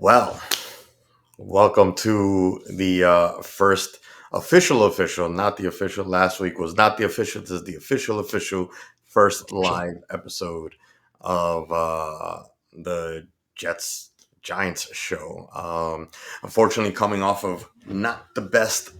Well, welcome to the first official, not the official. Last week was not the official. This is the official first Sure. live episode of the Jets Giants show. Unfortunately, coming off of not the best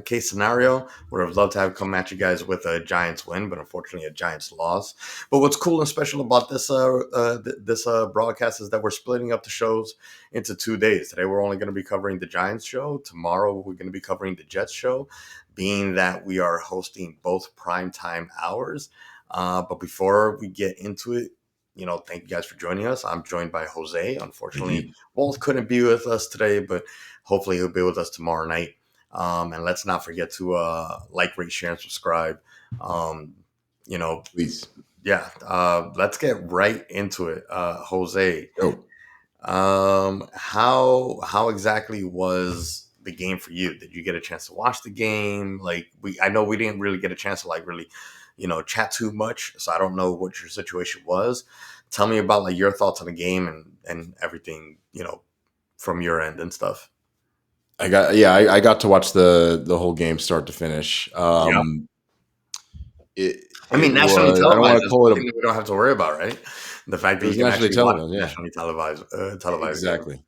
case scenario, would have loved to have come at you guys with a Giants win, but unfortunately, a Giants loss. But what's cool and special about this broadcast is that we're splitting up the shows into 2 days. Today we're only going to be covering the Giants show. Tomorrow we're going to be covering the Jets show, being that we are hosting both primetime hours. But before we get into it, thank you guys for joining us. I'm joined by Jose. Unfortunately, Indeed. Walt couldn't be with us today, but hopefully he'll be with us tomorrow night. And let's not forget to like, rate, share, and subscribe. Um, you know, Please. yeah. Let's get right into it. Jose, Go. how exactly was the game for you? Did you get a chance to watch the game? I know we didn't really get a chance to really, chat too much. So I don't know what your situation was. Tell me about your thoughts on the game and everything, from your end and stuff. I got to watch the whole game start to finish. Yeah. It I mean, it nationally was I don't televised want to is call one it thing a that we don't have to worry about, right? The fact it that you was can nationally actually watch televised, a yeah. nationally televised game. Exactly.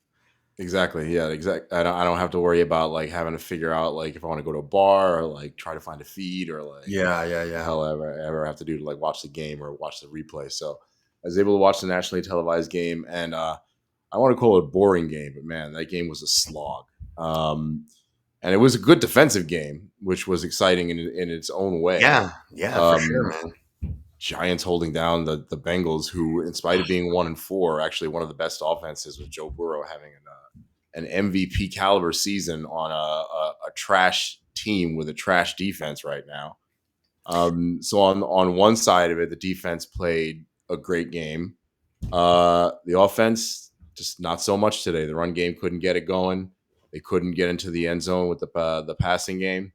Exactly. Yeah, I don't have to worry about having to figure out if I want to go to a bar or try to find a feed or Yeah, yeah, the yeah. hell ever have to do to watch the game or watch the replay. So I was able to watch the nationally televised game, and I want to call it a boring game, but man, that game was a slog. And it was a good defensive game, which was exciting in its own way. Yeah, yeah, for sure, Um, man. Giants holding down the Bengals, who, in spite of being 1-4, are actually one of the best offenses, with Joe Burrow having an MVP caliber season on a trash team with a trash defense right now. So on one side of it, the defense played a great game. The offense, just not so much today. The run game couldn't get it going. They couldn't get into the end zone with the passing game.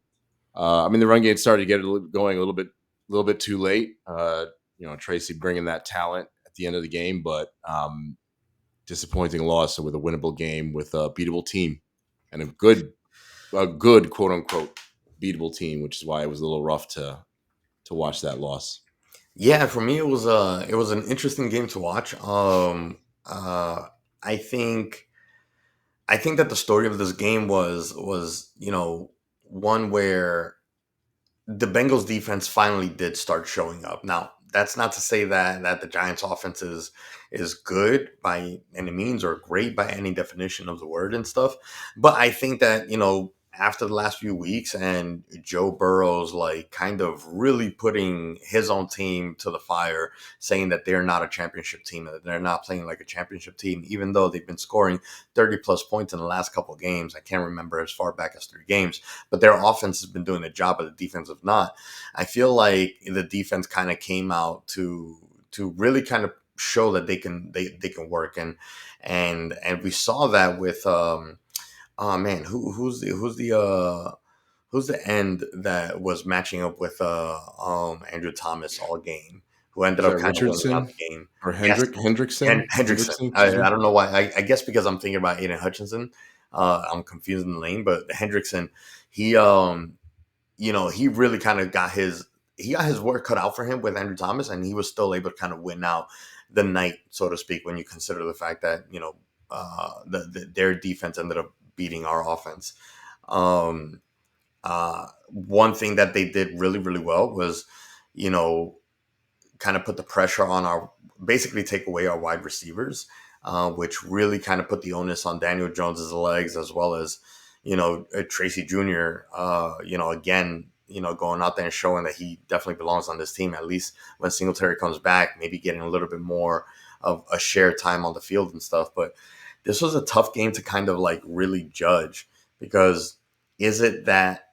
The run game started to get it going a little bit too late. Tracy bringing that talent at the end of the game, but disappointing loss with a winnable game with a beatable team and a good quote unquote beatable team, which is why it was a little rough to watch that loss. Yeah, for me it was an interesting game to watch. Uh I think I think that the story of this game was one where the Bengals defense finally did start showing up. Now, that's not to say that the Giants offense is good by any means or great by any definition of the word and stuff. But I think that, after the last few weeks and Joe Burrow's kind of really putting his own team to the fire, saying that they're not a championship team, that they're not playing like a championship team, even though they've been scoring 30 plus points in the last couple of games. I can't remember as far back as 3 games, but their offense has been doing the job, but the defense have not. I feel like the defense kind of came out to really kind of show that they can work, and we saw that with oh man, who's the end that was matching up with Andrew Thomas all game, who ended Is up that kind of winning out Richardson the game. or Yes, Hendrickson. Hendrickson? I, Excuse me. I don't know why. I guess because I'm thinking about Aiden Hutchinson. I'm confusing the lane, but Hendrickson, he he really kind of got his work cut out for him with Andrew Thomas, and he was still able to kind of win out the night, so to speak, when you consider the fact that their defense ended up beating our offense. Um, One thing that they did really really well was, you know, kind of put the pressure on basically take away our wide receivers, which really kind of put the onus on Daniel Jones's legs, as well as, Tracy Jr., again, going out there and showing that he definitely belongs on this team, at least when Singletary comes back, maybe getting a little bit more of a shared time on the field and stuff. But this was a tough game to kind of really judge, because is it that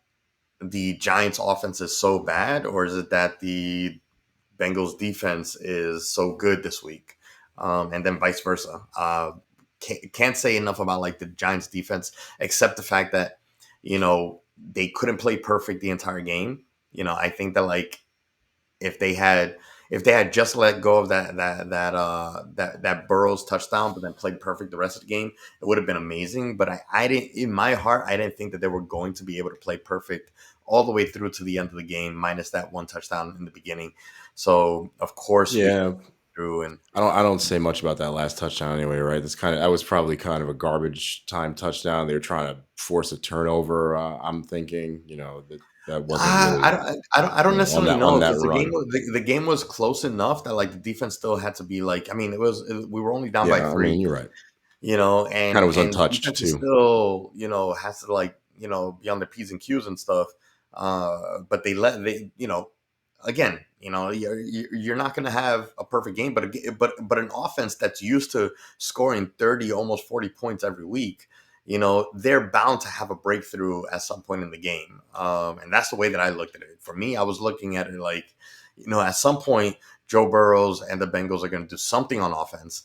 the Giants offense is so bad, or is it that the Bengals defense is so good this week, and then vice versa. Can't say enough about the Giants defense, except the fact that they couldn't play perfect the entire game. I think that if they had if they had just let go of that Burrows touchdown, but then played perfect the rest of the game, it would have been amazing. But I didn't, in my heart, I didn't think that they were going to be able to play perfect all the way through to the end of the game, minus that one touchdown in the beginning. So of course we Yeah, through and I don't say much about that last touchdown anyway, right? That was probably kind of a garbage time touchdown. They were trying to force a turnover. I'm thinking, that wasn't I really, don't, I don't on necessarily that know because run. the game was close enough that like the defense still had to be like, I mean, we were only down by Yeah, I mean, three, you're right. Kind of was and untouched defense is too. still, has to like, be on the P's and Q's and stuff. But again, you're not going to have a perfect game, but an offense that's used to scoring 30, almost 40 points every week, they're bound to have a breakthrough at some point in the game. And that's the way that I looked at it. For me, I was looking at it like, at some point, Joe Burrows and the Bengals are going to do something on offense.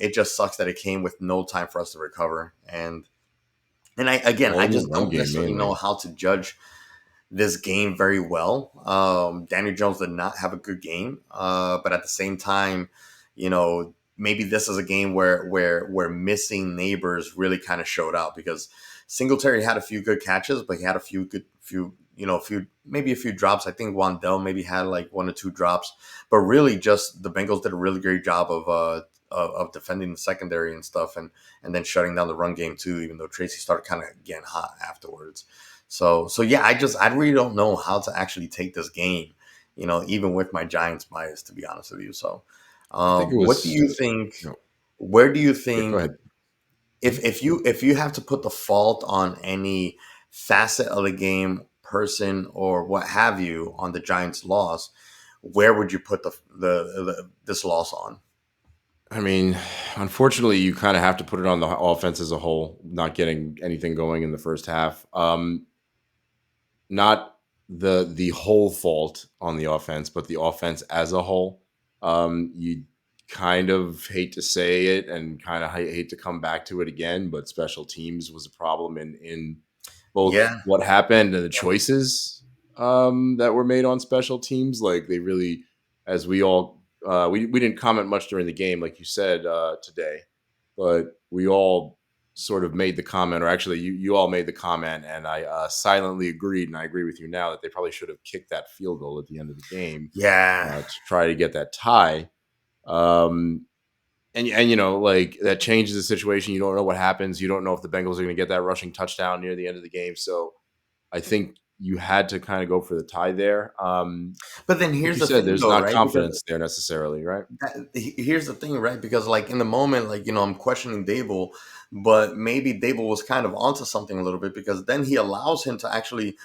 It just sucks that it came with no time for us to recover. And I All in the just run don't game necessarily know mainly. how to judge this game very well. Daniel Jones did not have a good game, but at the same time, maybe this is a game where missing neighbors really kind of showed out because Singletary had a few good catches, but he had a few maybe a few drops. I think Wandell maybe had like one or two drops, but really just the Bengals did a really great job of defending the secondary and stuff, and then shutting down the run game too. Even though Tracy started kind of getting hot afterwards. So yeah, I really don't know how to actually take this game, even with my Giants bias, to be honest with you. So, I think it what do was, you think? you know, Where do you yeah, go think ahead. if you have to put the fault on any facet of the game, person, or what have you on the Giants' loss, where would you put this loss on? I mean, unfortunately, you kind of have to put it on the offense as a whole, not getting anything going in the first half. Not the whole fault on the offense, but the offense as a whole. You kind of hate to say it and kind of hate to come back to it again, but special teams was a problem in both Yeah, what happened and the choices that were made on special teams. Like they really, as we all we didn't comment much during the game, like you said today, but we all sort of made the comment, or actually, you all made the comment, and I silently agreed, and I agree with you now that they probably should have kicked that field goal at the end of the game yeah. to try to get that tie. Um, and like that changes the situation. You don't know what happens. You don't know if the Bengals are going to get that rushing touchdown near the end of the game. So I think you had to kind of go for the tie there. But then Like here's you the said, thing, there's though, not right? Because confidence there necessarily, right? here's the thing, right? Because like in the moment, like I'm questioning Dable, but maybe Dable was kind of onto something a little bit because then he allows him to actually,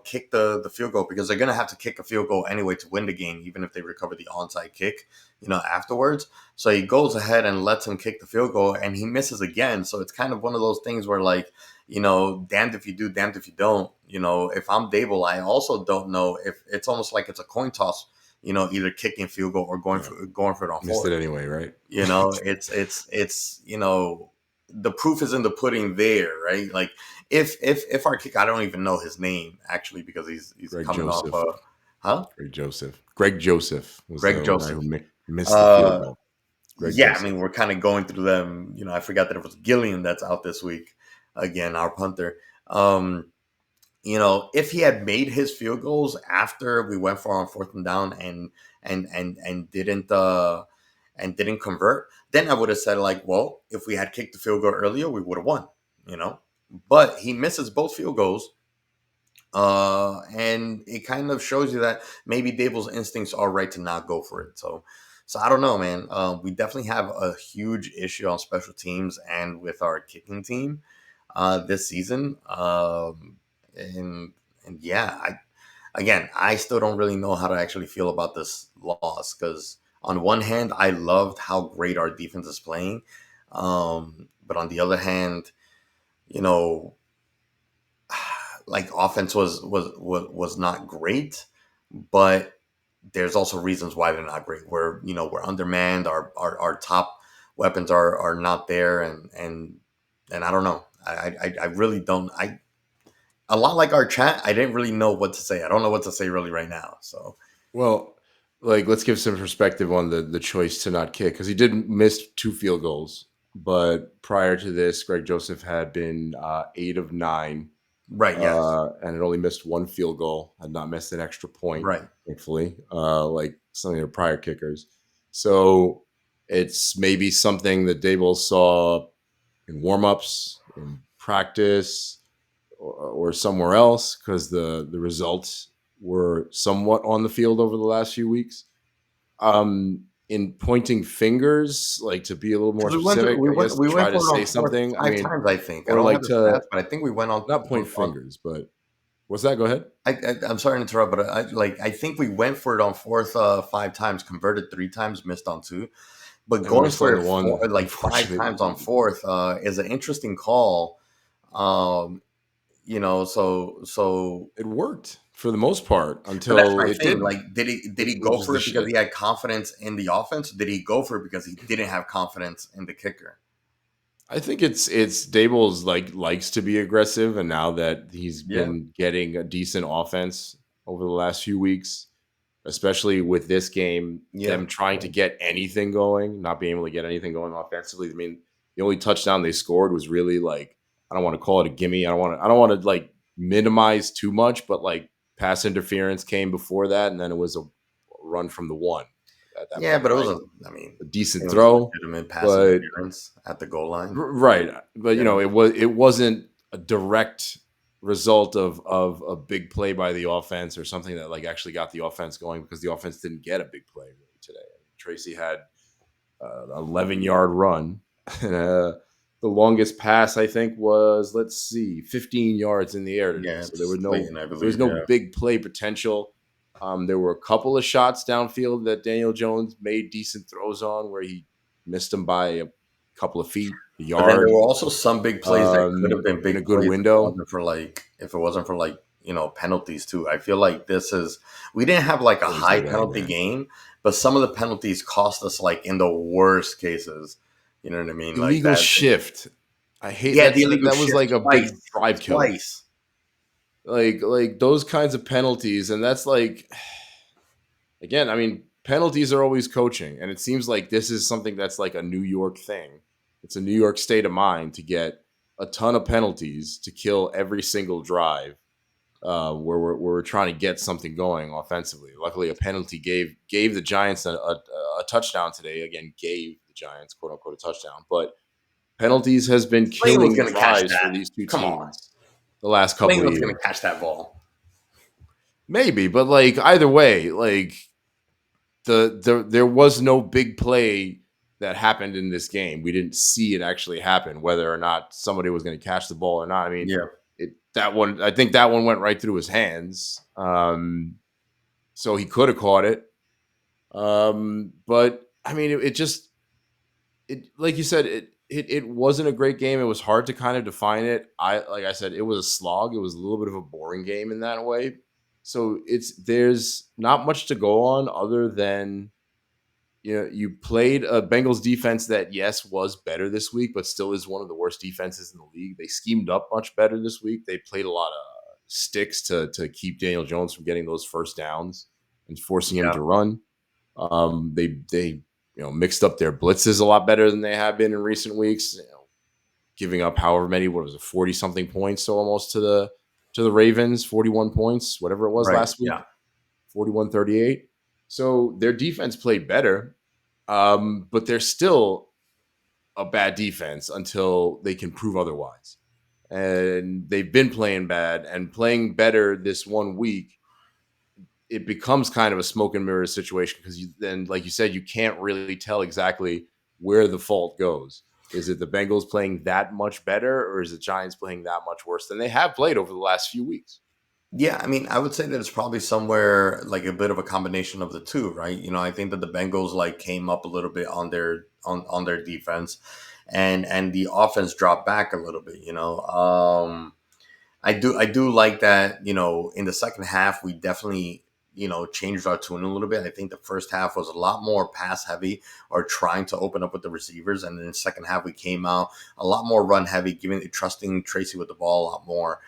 kick the field goal because they're gonna have to kick a field goal anyway to win the game, even if they recover the onside kick, afterwards. So he goes ahead and lets him kick the field goal, and he misses again. So it's kind of one of those things where like, damned if you do, damned if you don't. If I'm Dable, I also don't know if it's almost like it's a coin toss, either kicking field goal or going Yeah, for it on missed it fourth. anyway, right? It's the proof is in the pudding there, right? Like if our kicker, I don't even know his name actually because he's Greg coming off Joseph. huh? Greg Joseph was Greg the guy Joseph. who missed the field Uh goal. Greg yeah, I Joseph. mean we're kind of going through them. I forgot that it was Gillian that's out this week again, our punter. Um if he had made his field goals after we went for on fourth and down and didn't convert, then I would have said like, well, if we had kicked the field goal earlier, we would have won. You know, but he misses both field goals, and it kind of shows you that maybe Dable's instincts are right to not go for it. So I don't know, man. We definitely have a huge issue on special teams and with our kicking team this season. And and yeah, I still don't really know how to actually feel about this loss because on one hand, I loved how great our defense is playing, but on the other hand, you know, like offense was not great, but there's also reasons why they're not great. We're undermanned. Our top weapons are not there, and I don't know. I really don't. I A lot like our chat. I didn't really know what to say. I don't know what to say really right now. So Well, like let's give some perspective on the choice to not kick because he did miss 2 field goals, but prior to this, Greg Joseph had been 8 of 9, Right. Yes. and had only missed 1 field goal, had not missed an extra point, Right. thankfully, like some of the prior kickers. So it's maybe something that Dable saw in warmups, in practice, or somewhere else because the results were somewhat on the field over the last few weeks. In pointing fingers, like to be a little more Because specific, I guess we went try to for it say on fourth something. I five mean, times. I think I or don't like have the to stats, but I think we went not point on. fingers, but what's that? Go ahead. I'm sorry to interrupt, but I think we went for it on fourth 5 times, converted 3 times, missed on 2. But And going missed for on it the one, like 5 times on unfortunately. fourth is an interesting call. Um, so It worked for the most part but that's until my it thing. didn't, Like, did he go which is for the it because he shit. had confidence in the offense? Or did he go for it because he didn't have confidence in the kicker? I think it's Dable's likes to be aggressive, and now that he's Yeah, been getting a decent offense over the last few weeks, especially with this game, yeah, them trying to yeah. get anything going, not being able to get anything going offensively. I mean, the only touchdown they scored was really like I don't want to call it a gimme. I don't want to like minimize too much, but like pass interference came before that, and then it was a run from the one at that Yeah, point, but it right? wasn't. I mean, A it decent was a throw, legitimate pass but interference at the goal line. right, but Yeah, it wasn't a direct result of a big play by the offense or something that like actually got the offense going because the offense didn't get a big play really today. I mean, Tracy had an 11-yard run. And, the longest pass I think was, let's see, 15 yards in the air today. yeah, So it's Slayton, I there was believe. no Yeah, big play potential. There were a couple of shots downfield that Daniel Jones made decent throws on where he missed them by a couple of feet, a but then there yard, were also some big plays that could have been in a big good plays window. if it wasn't for like penalties too. I feel like we didn't have like a Always high the way, penalty man. game, but some of the penalties cost us like in the worst cases. You know what I mean? Like Illegal that. shift. I hate Yeah, the illegal that was shift like a twice, big drive killer. twice. Like those kinds of penalties, and that's like again, I mean, penalties are always coaching, and it seems like this is something that's like a New York thing. It's a New York state of mind to get a ton of penalties to kill every single drive, where we're trying to get something going offensively. Luckily, a penalty gave the Giants a touchdown today. Again, gave the Giants quote unquote a touchdown, but penalties has been Slayton was killing gonna catch drives for that. these two Come on, teams the last couple Slayton of was gonna years. catch that ball. Maybe, but like either way, like there was no big play that happened in this game. We didn't see it actually happen, whether or not somebody was going to catch the ball or not. I mean, Yeah, that one, I think that one went right through his hands. So he could have caught it. But I mean, it just, like you said, it wasn't a great game. It was hard to kind of define it. Like I said, it was a slog. It was a little bit of a boring game in that way. So there's not much to go on other than you played a Bengals defense that, yes, was better this week, but still is one of the worst defenses in the league. They schemed up much better this week. They played a lot of sticks to keep Daniel Jones from getting those first downs and forcing him yeah, to run. They mixed up their blitzes a lot better than they have been in recent weeks. Giving up however many, what was it, 40 something points, so almost to the Ravens, 41 points, whatever it was right. last week, Yeah. 41-38. So their defense played better, but they're still a bad defense until they can prove otherwise. And they've been playing bad and playing better this one week. It becomes kind of a smoke and mirrors situation because then, like you said, you can't really tell exactly where the fault goes. Is it the Bengals playing that much better, or is the Giants playing that much worse than they have played over the last few weeks? Yeah, I mean, I would say that it's probably somewhere like a bit of a combination of the two, right? I think that the Bengals like came up a little bit on their defense, and the offense dropped back a little bit. I do like that. In the second half, we definitely changed our tune a little bit. I think the first half was a lot more pass heavy or trying to open up with the receivers, and then the second half we came out a lot more run heavy, trusting Tracy with the ball a lot more.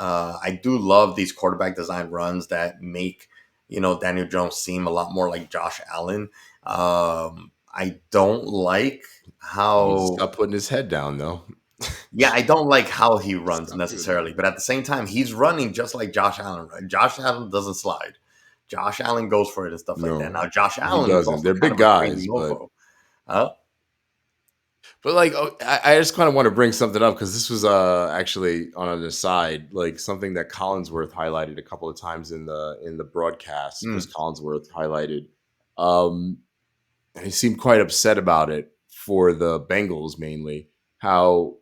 I do love these quarterback design runs that make Daniel Jones seem a lot more like Josh Allen. I don't like He needs to how stop putting his head down, though. Yeah, I don't like how he runs Stop doing that. necessarily, but at the same time, he's running just like Josh Allen. Right? Josh Allen doesn't slide. Josh Allen goes for it and stuff like that. No, Now, Josh he Allen is doesn't. also They're kind big of a crazy guys, but mofo. Uh, like, oh, I just kind of want to bring something up because this was actually on an aside, like something that Collinsworth highlighted a couple of times in the broadcast. Chris mm. Collinsworth highlighted, um, and he seemed quite upset about it for the Bengals mainly. How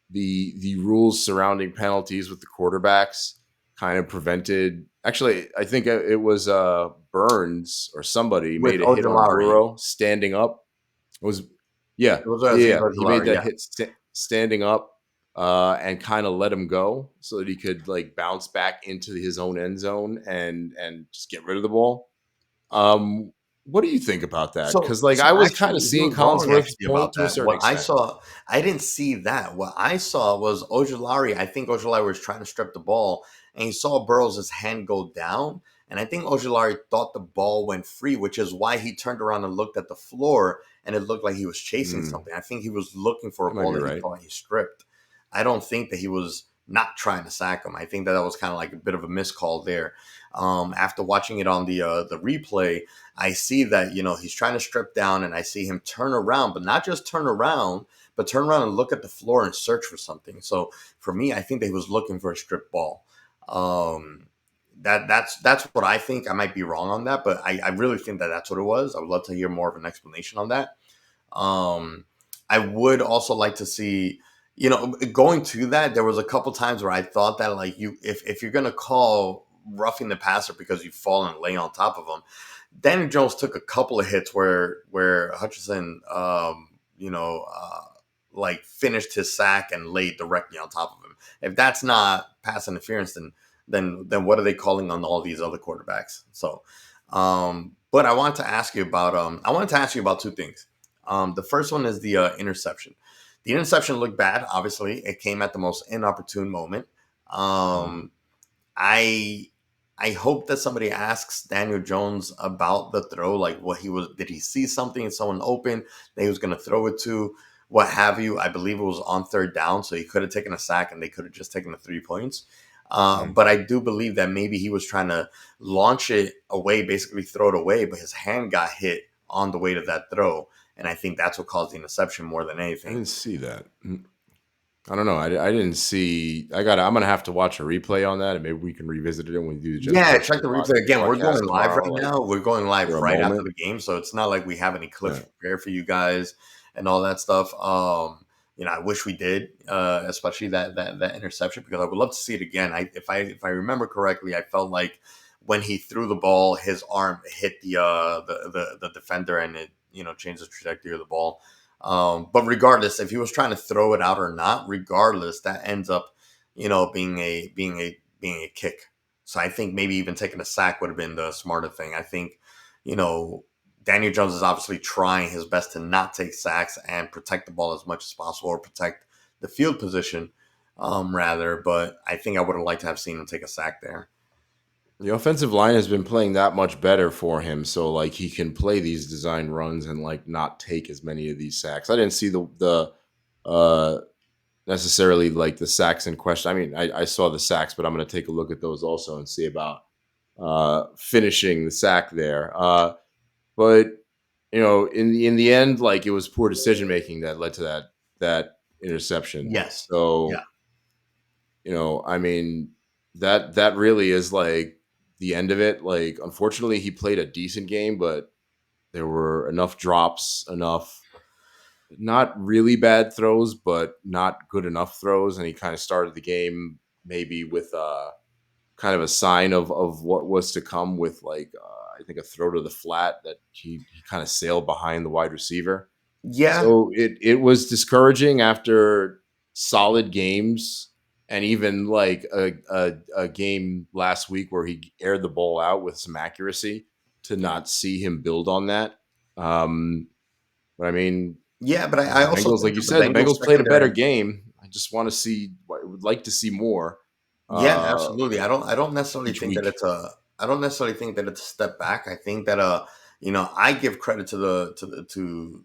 the rules surrounding penalties with the quarterbacks kind of prevented. Actually, I think it was Burns or somebody With made a hit on Ojolari. Burrow standing up. It was yeah, It was yeah, Azeez yeah. He made Ojolari, that yeah. hit standing up, and kind of let him go so that he could like bounce back into his own end zone and just get rid of the ball. Um, what do you think about that? So, Because like so I was kind actually, of he seeing was wrong Collinsworth's actually point about to a that. certain What I extent. saw, I didn't see that. What I saw was Ojolari. I think Ojolari was trying to strip the ball, and he saw Burrows' hand go down, and I think Ojolari thought the ball went free, which is why he turned around and looked at the floor, and it looked like he was chasing Mm, something. I think he was looking for a you might ball be that he right. thought he stripped. I don't think that he was not trying to sack him. I think that was kind of like a bit of a miscall there. After watching it on the replay, I see that he's trying to strip down, and I see him turn around, but not just turn around, but turn around and look at the floor and search for something. So for me, I think that he was looking for a strip ball. Um, that's what I think. I might be wrong on that, but I really think that that's what it was. I would love to hear more of an explanation on that. Um, I would also like to see, going to that. There was a couple times where I thought that like if you're gonna call roughing the passer because you fall and lay on top of him, Daniel Jones took a couple of hits where Hutchinson, like finished his sack and laid directly on top of him. If that's not pass interference, then what are they calling on all these other quarterbacks? So, but I wanted to ask you about two things. The first one is the interception. The interception looked bad. Obviously, it came at the most inopportune moment. Mm. Um, I I hope that somebody asks Daniel Jones about the throw, like what he was. Did he see something, someone open that he was going to throw it to, what have you? I believe it was on third down, so he could have taken a sack and they could have just taken the 3 points. Mm. But I do believe that maybe he was trying to launch it away, basically throw it away, but his hand got hit on the way to that throw, and I think that's what caused the interception more than I anything. didn't see that. Mm. I don't know. I didn't see. I'm gonna have to watch a replay on that, and maybe we can revisit it when we do the Just Yeah, Blitz check the replay again. We're podcast going live tomorrow. right Like now. We're going live for a right after moment. the game, so it's not like we have any clips Yeah. prepared for you guys and all that stuff. I wish we did, especially that interception because I would love to see it again. If I remember correctly, I felt like when he threw the ball, his arm hit the defender and it changed the trajectory of the ball. But regardless, if he was trying to throw it out or not, regardless, that ends up being a kick. So I think maybe even taking a sack would have been the smarter thing. I think, you know, Daniel Jones is obviously trying his best to not take sacks and protect the ball as much as possible or protect the field position, rather. But I think I would have liked to have seen him take a sack there. The offensive line has been playing that much better for him, so like he can play these design runs and like not take as many of these sacks. I didn't see the uh necessarily like the sacks in question. I mean, I saw the sacks, but I'm going to take a look at those also and see about finishing the sack there. But in the end, like it was poor decision making that led to that interception. Yes. Yeah. So I mean that really is like the end of it. Like, unfortunately, he played a decent game, but there were enough drops, enough not really bad throws, but not good enough throws, and he kind of started the game maybe with kind of a sign of what was to come with like I think a throw to the flat that he kind of sailed behind the wide receiver. Yeah. So it was discouraging after solid games and even like a game last week where he aired the ball out with some accuracy to not see him build on that. Um, but I mean, Yeah. But I the also Bengals, like think you that the said, the Bengals Bengals played a better secondary. game. I just want to see. I would like to see more Yeah, uh, absolutely. I don't necessarily each think that week. I don't necessarily think that it's a step back. I think that I give credit to the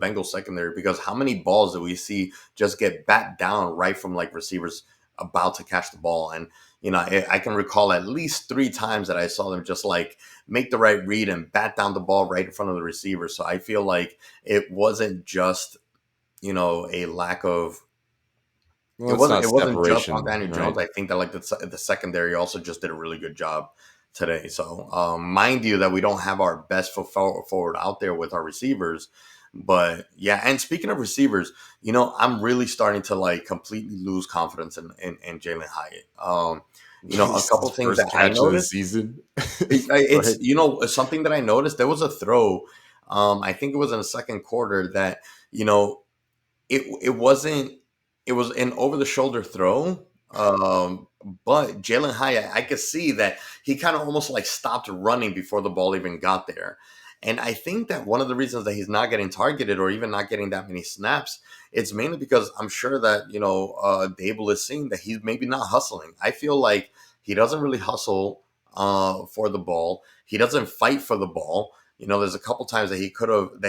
Bengals secondary, because how many balls do we see just get bat down right from like receivers about to catch the ball? And I can recall at least three times that I saw them just like make the right read and bat down the ball right in front of the receiver. So I feel like it wasn't just a lack of Well, it's not it wasn't just on separation, Daniel Jones. right? I think that like the secondary also just did a really good job today. So mind you that we don't have our best foot forward out there with our receivers, but yeah. And speaking of receivers, I'm really starting to like completely lose confidence in Jalen Hyatt. A couple His things first that I catch of the noticed. season. It's Right. something that I noticed. There was a throw. I think it was in the second quarter that it wasn't it was an over the shoulder throw. But Jalen Hyatt, I could see that he kind of almost like stopped running before the ball even got there. And I think that one of the reasons that he's not getting targeted or even not getting that many snaps, it's mainly because I'm sure that, Dable is seeing that he's maybe not hustling. I feel like he doesn't really hustle for the ball. He doesn't fight for the ball. There's a couple times that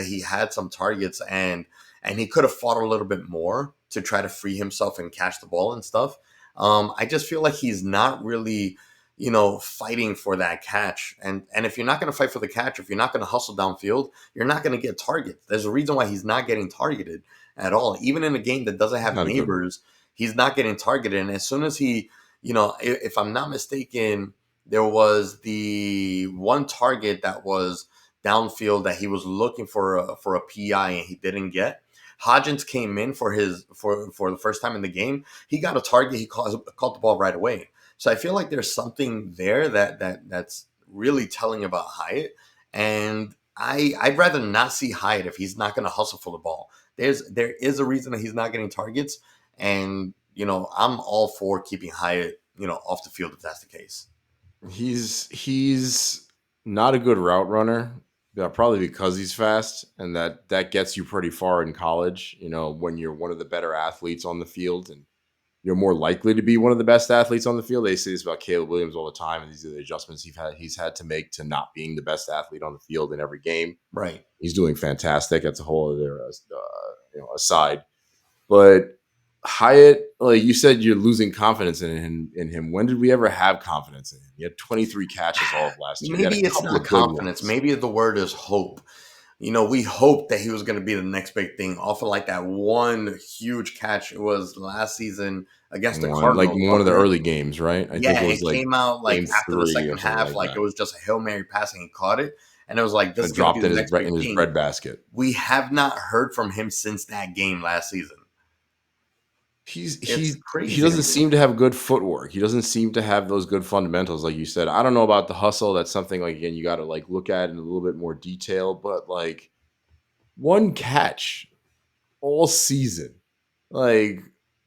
he had some targets, and he could have fought a little bit more to try to free himself and catch the ball and stuff. I just feel like he's not really, fighting for that catch. And if you're not going to fight for the catch, if you're not going to hustle downfield, you're not going to get targets. There's a reason why he's not getting targeted at all. Even in a game that doesn't have Not a good one. neighbors, he's not getting targeted. And as soon as he, if I'm not mistaken, there was the one target that was downfield that he was looking for a PI and he didn't get. Hodgins came in for the first time in the game. He got a target. He caught the ball right away. So I feel like there's something there that's really telling about Hyatt. And I'd rather not see Hyatt if he's not going to hustle for the ball. There is a reason that he's not getting targets, and I'm all for keeping Hyatt off the field if that's the case. He's not a good route runner. Yeah, probably because he's fast, and that gets you pretty far in college. When you're one of the better athletes on the field, and you're more likely to be one of the best athletes on the field. They say this about Caleb Williams all the time, and these are the adjustments he's had to make to not being the best athlete on the field in every game. Right. He's doing fantastic. That's a whole other aside. But Hyatt, like you said, you're losing confidence in him. When did we ever have confidence in him? He had 23 catches all of last year. He had Maybe a it's couple not of good confidence. ones. Maybe the word is hope. We hoped that he was going to be the next big thing off of like that one huge catch. It was last season against the One like Cardinals, one of wasn't the it? early games, right? I think Yeah, it was it like came out like game after the 3 or second something half, like like it that. was just a Hail Mary pass and he caught it. And it was like, this Kind is of going to be dropped the next big in his thing. breadbasket. We have not heard from him since that game last season. He's It's he crazy to doesn't me. seem to have good footwork. He doesn't seem to have those good fundamentals, like you said. I don't know about the hustle. That's something like again you got to like look at in a little bit more detail. But like one catch all season, like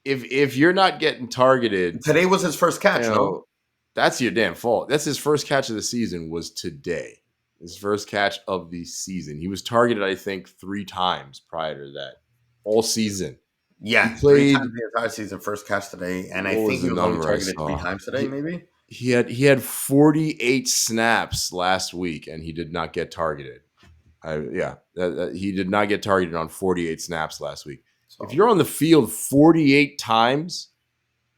if you're not getting targeted, Today was his first you catch, no? know that's your damn fault. That's his first catch of the season was today. His first catch of the season. He was targeted, I think, 3 times prior to that all season. He Yeah, three played times the entire season, first catch today. And I what think was he the was only number I targeted three saw? times today, maybe? He had 48 snaps last week, and he did not get targeted. He did not get targeted on 48 snaps last week. If So, you're on the field 48 times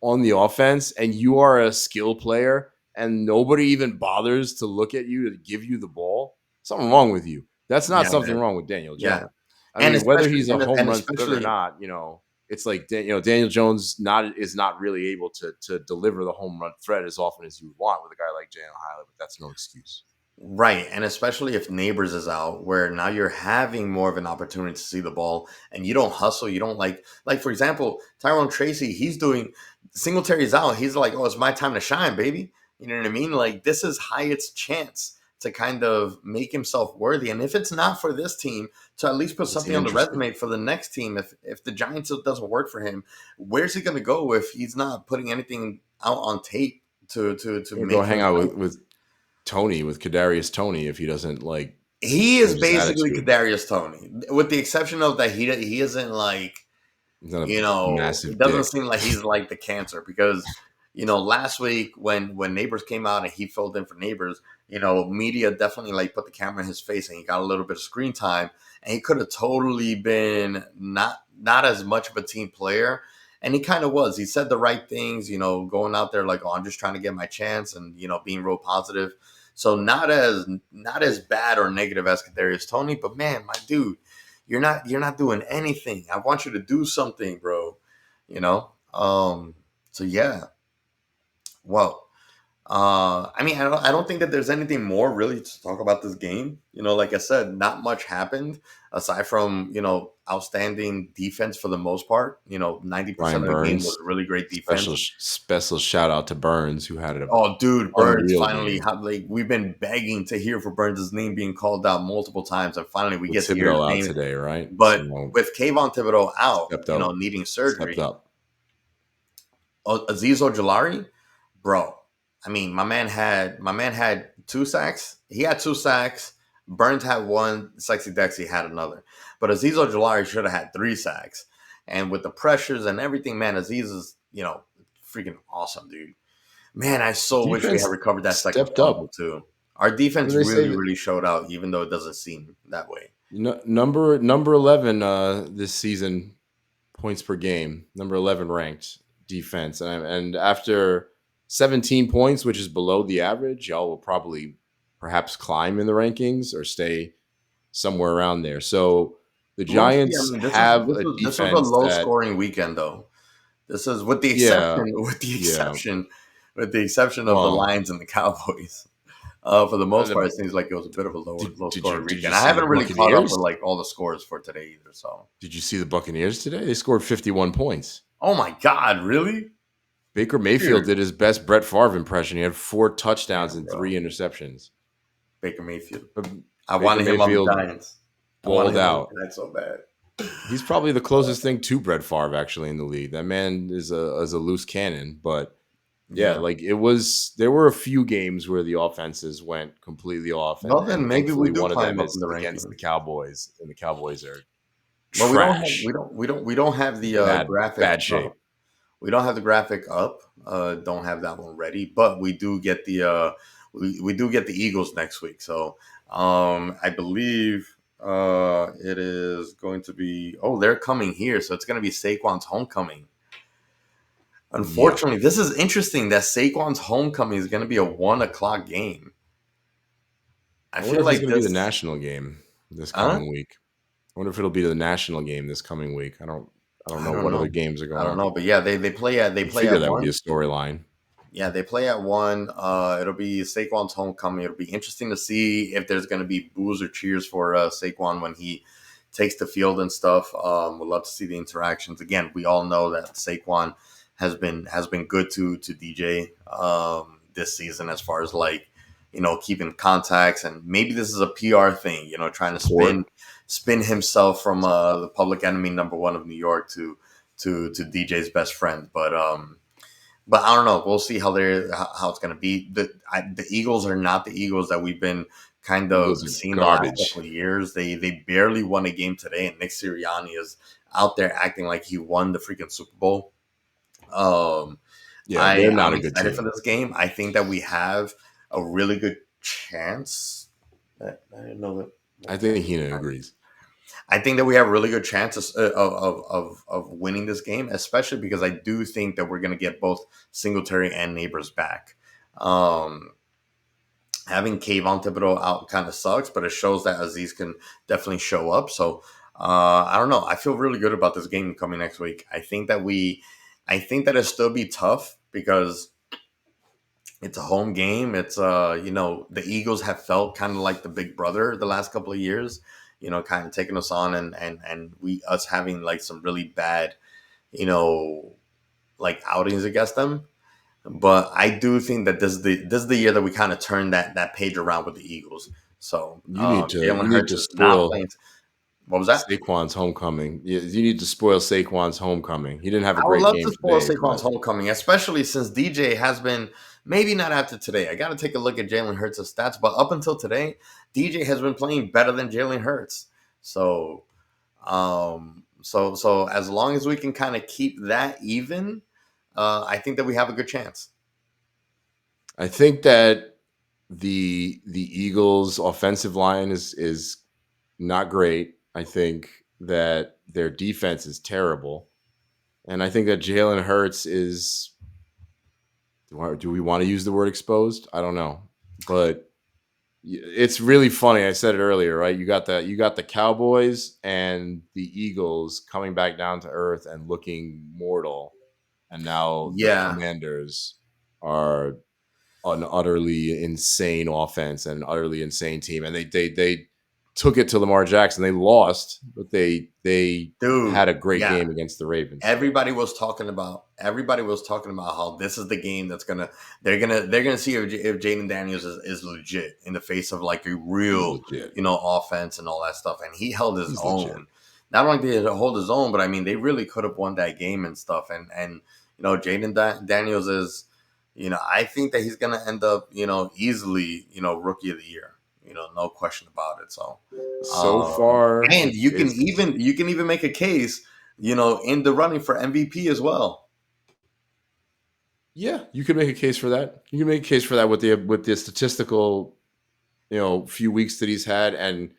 on the offense, and you are a skill player, and nobody even bothers to look at you to give you the ball, something wrong with you. That's not yeah, something man. wrong with Daniel Yeah. Jones. I And mean, whether especially, he's a home and run threat or especially, not, it's like Daniel Jones is not really able to deliver the home run threat as often as you would want with a guy like Jalen Hyatt, but that's no excuse. right, and especially if Neighbors is out, where now you're having more of an opportunity to see the ball, and you don't hustle, you don't like for example, Tyrone Tracy, he's doing Singletary's out, he's like, oh, it's my time to shine, baby. You know what I mean? Like this is Hyatt's chance to kind of make himself worthy, and if it's not for this team, to at least put It's something on the interesting. resume for the next team. If the Giants it doesn't work for him, where's he going to go if he's not putting anything out on tape to He'll go make hang him out like with Kadarius Tony if he doesn't like he is change his basically attitude. Kadarius Tony, with the exception of that he isn't like He's not a it massive doesn't dick. seem like he's like the cancer because last week when Neighbors came out and he filled in for Neighbors, media definitely like put the camera in his face and he got a little bit of screen time, and he could have totally been not as much of a team player. And he kind of was. He said the right things, going out there like, "Oh, I'm just trying to get my chance," and being real positive. So not as bad or negative as Kadarius Toney, but man, my dude, you're not doing anything. I want you to do something, bro. You know. So yeah. Well, I mean, I don't think that there's anything more really to talk about this game. Like I said, not much happened aside from outstanding defense for the most part. 90% Brian of the game was Burns, really great special defense. special shout out to Burns, who had an Oh, dude, Burns unreal finally. game Like we've been begging to hear for Burns' name being called out multiple times, and finally we with get to hear his Thibodeau out name. today, right? But So with Kayvon Thibodeau out, stepped up, needing stepped surgery, up. Aziz Ojolari, bro. I mean, my man had 2 sacks. He had 2 sacks. Burns had one. Sexy Dexy had another. But Aziz Ojolari should have had 3 sacks. And with the pressures and everything, man, Aziz is freaking awesome, dude. Man, I so wish we had Defense recovered that second stepped fumble up. too. Our What defense do they really, say? really showed out, even though it doesn't seem that way. Number 11 this season, points per game. Number 11 ranked defense, and after 17 points, which is below the average, y'all will probably perhaps climb in the rankings or stay somewhere around there. So the We'll see. I Giants mean, this is have this a was this was a defense low that, scoring weekend though. This is with the yeah, exception, with the yeah. exception, with the exception of the Well, Lions and the Cowboys. For the most part, it seems like it was a bit of a low scoring did you weekend. I see the haven't really caught up Buccaneers? with like all the scores for today either. So, Did you see the Buccaneers today? They scored 51 points. oh my God, really, Baker Mayfield dude? did his best Brett Favre impression. He had 4 touchdowns Damn, and 3 interceptions. Baker Mayfield. But I Baker wanted him on the Mayfield Giants. I wanted balled him on out. the Giants so bad. He's probably the closest thing to Brett Favre actually in the league. That man is a loose cannon, but yeah, Yeah. like it was. There were a few games where the offenses went completely off, Well, and then maybe we thankfully do one of climb them up in is the against the rankings. Cowboys, and the Cowboys are But we don't have we trash, don't we don't we don't have the graphic bad shape. up. We don't have the graphic up. Don't have that one ready, but we do get the Eagles next week. So I believe it is going to be. Oh, they're coming here, so it's going to be Saquon's homecoming. Yeah, Unfortunately, this is interesting that Saquon's homecoming is going to be a 1 o'clock game. I I wonder feel if it's like going to be the this. national game this Huh? coming week. I wonder if it'll be the national game this coming week. I don't I know don't what other know. games are I going don't on. know, but yeah, they play at they You play figure at that would be a one. storyline. Yeah, they play at one. It'll be Saquon's homecoming. It'll be interesting to see if there's going to be boos or cheers for Saquon when he takes the field and stuff. We'd love to see the interactions. Again, we all know that Saquon has been good to DJ this season as far as like keeping contacts, and maybe this is a PR thing. Trying to spin Support. spin himself from the public enemy number one of New York to DJ's best friend, but I don't know. We'll see how it's going to be. The Eagles are not the Eagles that we've been kind Eagles of are seeing the last garbage. couple of years. They barely won a game today, and Nick Sirianni is out there acting like he won the freaking Super Bowl. Um, Yeah, they're I'm not a good excited for team. this game. I think that we have a really good chance. I didn't know that. I think Heenan agrees. I think that we have really good chances of winning this game, especially because I do think that we're going to get both Singletary and Neighbors back. Um, Having Kayvon Thibodeau out kind of sucks, but it shows that Aziz can definitely show up. So I don't know. I feel really good about this game coming next week. I think that it'll still be tough because it's a home game. It's the Eagles have felt kind of like the big brother the last couple of years, kind of taking us on, and we us having like some really bad, you know, like outings against them. But I do think that this is the year that we kind of turn that page around with the Eagles. So You Jalen need Hurts to is not spoil playing. What was that? Saquon's homecoming. You need to spoil Saquon's homecoming. He didn't have a I would great love game to spoil today, Saquon's but homecoming, especially since DJ has been maybe not after today. I got to take a look at Jalen Hurts' stats, but up until today, DJ has been playing better than Jalen Hurts. So, so as long as we can kind of keep that even, I think that we have a good chance. I think that the Eagles' offensive line is not great. I think that their defense is terrible, and I think that Jalen Hurts is. Do we want to use the word exposed? I don't know, but it's really funny. I said it earlier, right? You got the Cowboys and the Eagles coming back down to earth and looking mortal, and now the Yeah, Commanders are an utterly insane offense and an utterly insane team. And they took it to Lamar Jackson. They lost, but they dude. had a great Yeah, game against the Ravens. everybody was talking about how this is the game that's gonna they're gonna see if Jaden Daniels is legit in the face of like a He's real legit. offense and all that stuff, and he held his He's legit. own. Not only did he hold his own, but I mean they really could have won that game and stuff. And Daniels is, I think that he's gonna end up easily rookie of the year. No question about it. So So um, far, and it's you can even make a case, in the running for MVP as well. yeah. You could make a case for that. You can make a case for that with the statistical few weeks that he's had and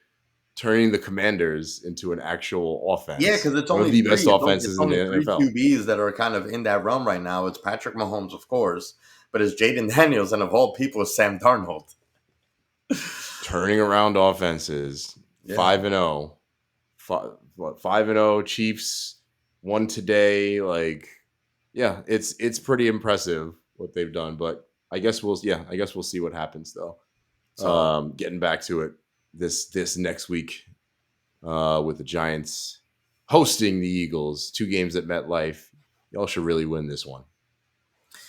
turning the Commanders into an actual Yeah, offense, because it's one of only the three. best It's offenses in the only three NFL. QBs that are kind of in that realm right now. It's Patrick Mahomes, of course, but it's Jaden Daniels, and of all people, it's Sam Darnold. Turning around offenses, Yeah. 5-0. 5-0 Chiefs won today. Like, yeah, it's pretty impressive what they've done. But I guess we'll see what happens though. So Getting back to it this next week with the Giants hosting the Eagles, 2 games at MetLife. Y'all should really win this one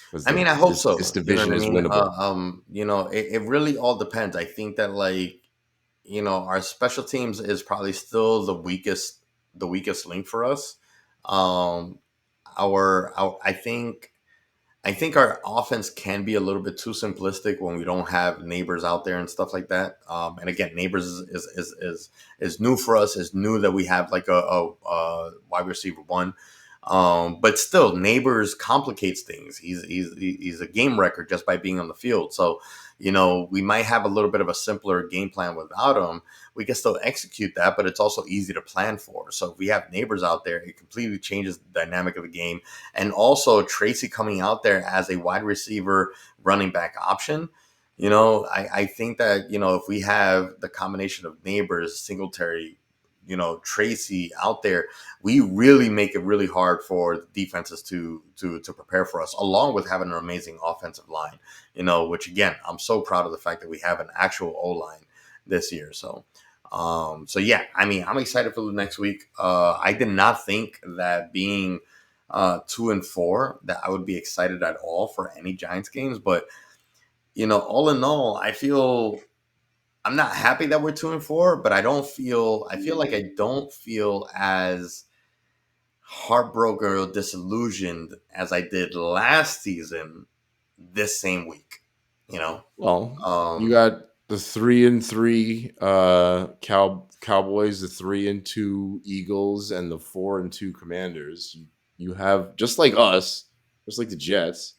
because I mean, I hope this so. You know what division I is mean? winnable. It really all depends. I think that like our special teams is probably still the weakest link for us. Um, our I think our offense can be a little bit too simplistic when we don't have neighbors out there and stuff like that. And again, neighbors is new for us. It's new that we have like a wide receiver one. But still, neighbors complicates things. He's a game record just by being on the field. So, we might have a little bit of a simpler game plan without him. We can still execute that, but it's also easy to plan for. So if we have neighbors out there, it completely changes the dynamic of the game. And also Tracy coming out there as a wide receiver running back option. I think that, if we have the combination of neighbors, Singletary, Tracy out there, we really make it really hard for defenses to prepare for us, along with having an amazing offensive line, which again, I'm so proud of the fact that we have an actual O line this year. So yeah, I mean, I'm excited for the next week. I did not think that being 2-4 that I would be excited at all for any Giants games, but all in all, I feel I'm not happy that we're 2-4, but I feel like I don't feel as heartbroken or disillusioned as I did last season this same week. You know, Well, you um, got the 3-3 Cowboys, the 3-2 Eagles, and the 4-2 Commanders. You have just like us, just like the Jets.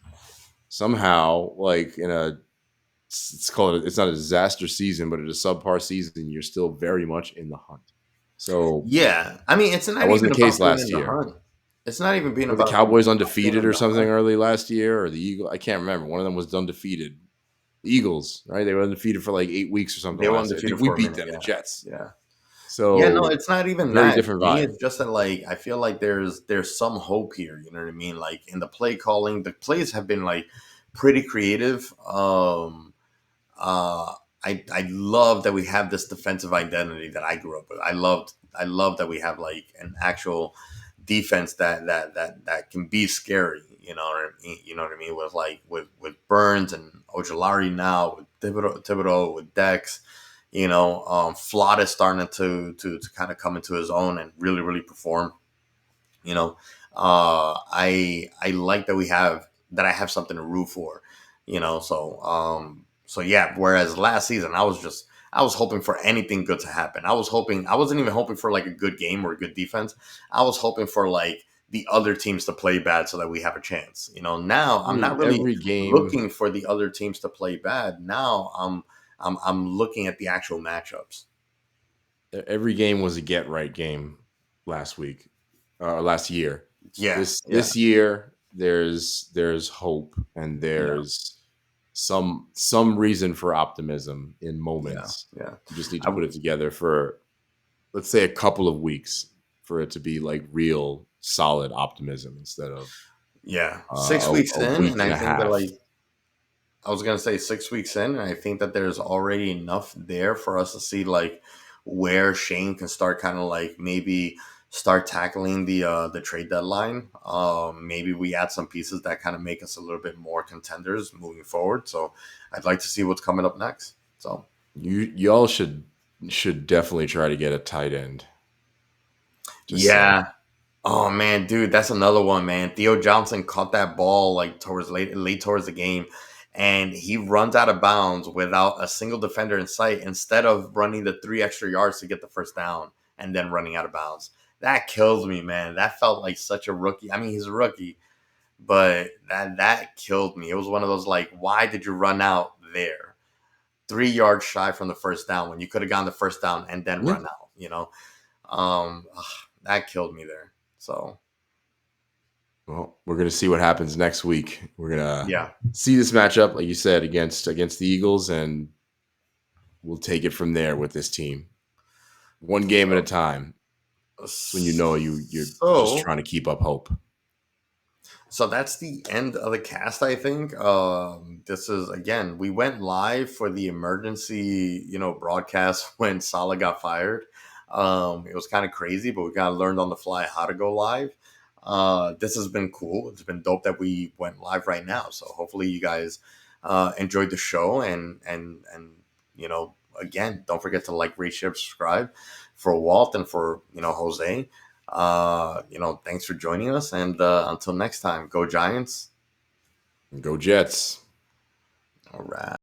Somehow, like in a it's called it's not a disaster season, but it's a subpar season. You're still very much in the hunt. So yeah, I mean, it's that not wasn't even the about case being in last the year. hunt. It's not even being Were the about Cowboys being undefeated in or the something hunt. early last year, or the Eagle? I can't remember. One of them was undefeated. The Eagles, right? They were undefeated for like 8 weeks or something They were last year. I think undefeated we for a beat minute. them, the Yeah, Jets. yeah. Yeah, no, So it's not even very that. To different me, vibe. it's just that like I feel like there's some hope here. You know what I mean? Like in the play calling, the plays have been like pretty creative. Uh, I love that we have this defensive identity that I grew up with. I love that we have like an actual defense that can be scary. You know what I mean? With like with Burns and Ojolari now, with Thibodeau with Dex. Flott is starting to kind of come into his own and really really perform. You know, I like that I have something to root for. So yeah. Whereas last season, I was hoping for anything good to happen. I wasn't even hoping for like a good game or a good defense. I was hoping for like the other teams to play bad so that we have a chance. Now I'm not Dude, really every game, looking for the other teams to play bad. Now I'm looking at the actual matchups. every game was a get right game last week, last year. Yeah, yeah, This year, there's hope and yeah, there's some reason for optimism in yeah, moments. yeah. You just need to I, put it together for, let's say, a couple of weeks for it to be like real solid optimism instead of yeah, 6 weeks a in, week and I and a think that half. like I was gonna say 6 weeks in, and I think that there's already enough there for us to see like where Shane can start kind of like maybe start tackling the trade deadline. Maybe we add some pieces that kind of make us a little bit more contenders moving forward. So I'd like to see what's coming up next. So Y'all should definitely try to get a tight end. Just saying. yeah. Oh man, dude, that's another one, man. Theo Johnson caught that ball like towards late towards the game, and he runs out of bounds without a single defender in sight. Instead of running the 3 extra yards to get the first down and then running out of bounds, that kills me, man. That felt like such a rookie. I mean, he's a rookie, but that killed me. It was one of those like, why did you run out there, 3 yards shy from the first down when you could have gotten the first down and then Yeah. run out? Um, that killed me there. So Well, we're gonna see what happens next week. We're gonna yeah. see this matchup, like you said, against the Eagles, and we'll take it from there with this team. One game at a So, time. That's when you know you're just so, trying to keep up hope. so that's the end of the cast. I think this is again. We went live for the emergency, broadcast when Salah got fired. It was kind of crazy, but we kind of learned on the fly how to go live. This has been cool. It's been dope that we went live right now. So hopefully you guys enjoyed the show and again, don't forget to like, rate, share, subscribe for Walt and for Jose. Thanks for joining us, and until next time, go Giants. Go Jets. All right.